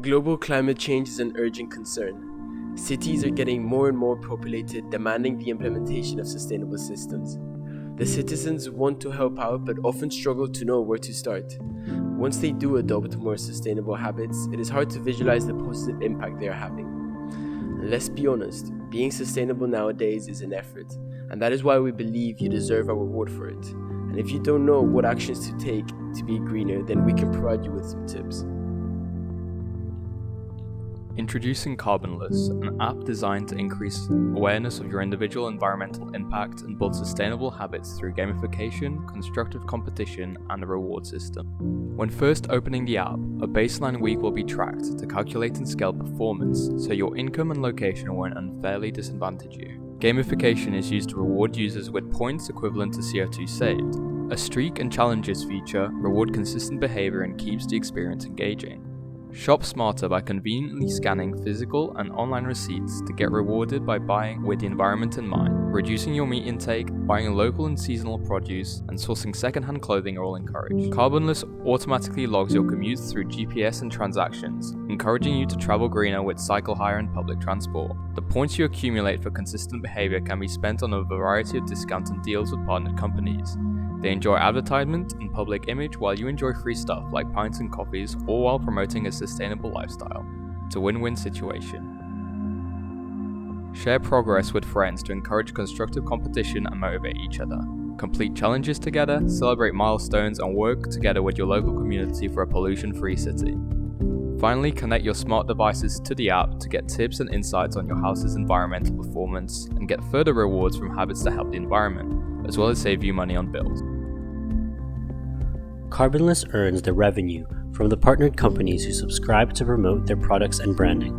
Global climate change is an urgent concern. Cities are getting more and more populated, demanding the implementation of sustainable systems. The citizens want to help out but often struggle to know where to start. Once they do adopt more sustainable habits, it is hard to visualize the positive impact they are having. Let's be honest, being sustainable nowadays is an effort, and that is why we believe you deserve a reward for it. And if you don't know what actions to take to be greener, then we can provide you with some tips. Introducing Carbonless, an app designed to increase awareness of your individual environmental impact and build sustainable habits through gamification, constructive competition, and a reward system. When first opening the app, a baseline week will be tracked to calculate and scale performance so your income and location won't unfairly disadvantage you. Gamification is used to reward users with points equivalent to CO2 saved. A streak and challenges feature reward consistent behavior and keeps the experience engaging. Shop smarter by conveniently scanning physical and online receipts to get rewarded by buying with the environment in mind. Reducing your meat intake, buying local and seasonal produce, and sourcing secondhand clothing are all encouraged. Carbonless automatically logs your commutes through GPS and transactions, encouraging you to travel greener with cycle hire and public transport. The points you accumulate for consistent behavior can be spent on a variety of discounts and deals with partnered companies. They enjoy advertisement and public image while you enjoy free stuff like pints and coffees, all while promoting a sustainable lifestyle. It's a win-win situation. Share progress with friends to encourage constructive competition and motivate each other. Complete challenges together, celebrate milestones, and work together with your local community for a pollution-free city. Finally, connect your smart devices to the app to get tips and insights on your house's environmental performance and get further rewards from habits that help the environment, as well as save you money on bills. Carbonless earns the revenue from the partnered companies who subscribe to promote their products and branding.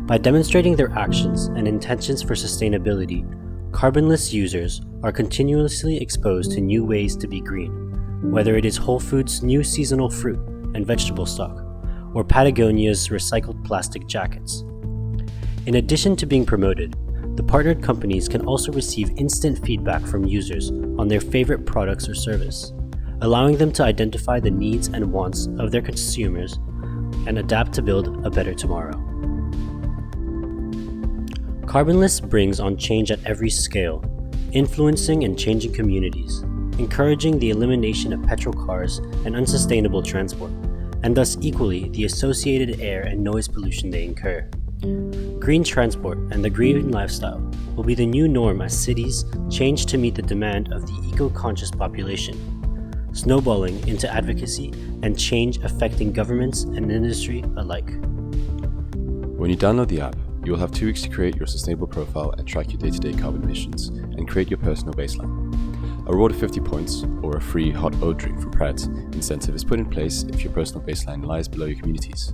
By demonstrating their actions and intentions for sustainability, Carbonless users are continuously exposed to new ways to be green, whether it is Whole Foods' new seasonal fruit and vegetable stock, or Patagonia's recycled plastic jackets. In addition to being promoted, the partnered companies can also receive instant feedback from users on their favorite products or service, allowing them to identify the needs and wants of their consumers and adapt to build a better tomorrow. Carbonless brings on change at every scale, influencing and changing communities, encouraging the elimination of petrol cars and unsustainable transport, and thus equally the associated air and noise pollution they incur. Green transport and the green lifestyle will be the new norm as cities change to meet the demand of the eco-conscious population, snowballing into advocacy and change affecting governments and industry alike. When you download the app, you will have 2 weeks to create your sustainable profile and track your day-to-day carbon emissions and create your personal baseline. A reward of 50 points or a free hot oat drink from Pret incentive is put in place if your personal baseline lies below your community's.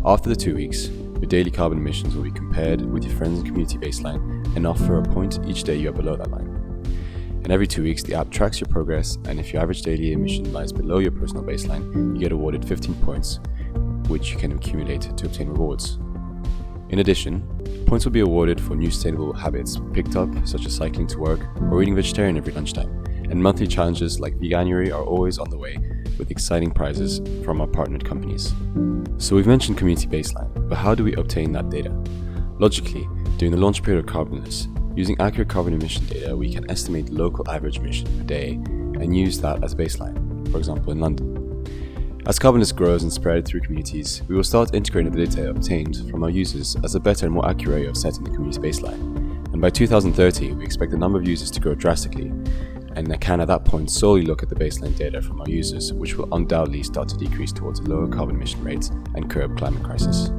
After the 2 weeks, your daily carbon emissions will be compared with your friends and community baseline and offer a point each day you are below that line. And every 2 weeks, the app tracks your progress, and if your average daily emission lies below your personal baseline, you get awarded 15 points, which you can accumulate to obtain rewards. In addition, points will be awarded for new sustainable habits picked up, such as cycling to work or eating vegetarian every lunchtime, and monthly challenges like Veganuary are always on the way with exciting prizes from our partnered companies. So we've mentioned community baseline, but how do we obtain that data? Logically, during the launch period of Carbonless, using accurate carbon emission data, we can estimate the local average emission per day and use that as baseline, for example in London. As Carbonless grows and spreads through communities, we will start integrating the data obtained from our users as a better and more accurate way of setting the community baseline. And by 2030, we expect the number of users to grow drastically, and can at that point solely look at the baseline data from our users, which will undoubtedly start to decrease towards a lower carbon emission rate and curb climate crisis.